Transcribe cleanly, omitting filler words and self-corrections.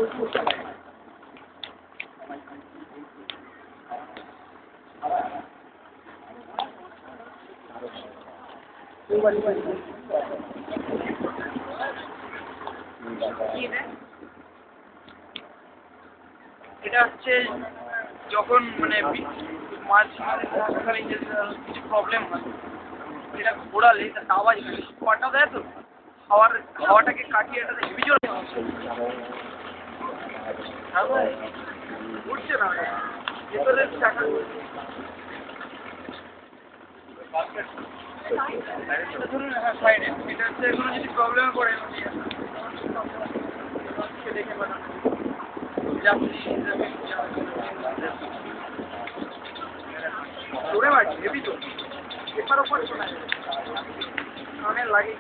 এটা হচ্ছে যখন মানে মাছ থাকাকালীন যে কিছু প্রবলেম হয়, এটা ঘোরালে এটা আওয়াজ পাটা দেয় তো হাওয়াটাকে কাটিয়ে এটা হেভি জোরে উঠছে না ভেতরে চাকা ধরুন। হ্যাঁ সাইডে এটা হচ্ছে কোনো যদি প্রবলেমে পড়ে দেখে পাঠানো জোরে বাড়ছে হেভি তো পেপার ওপর শোনা যায় অনেক লাগে।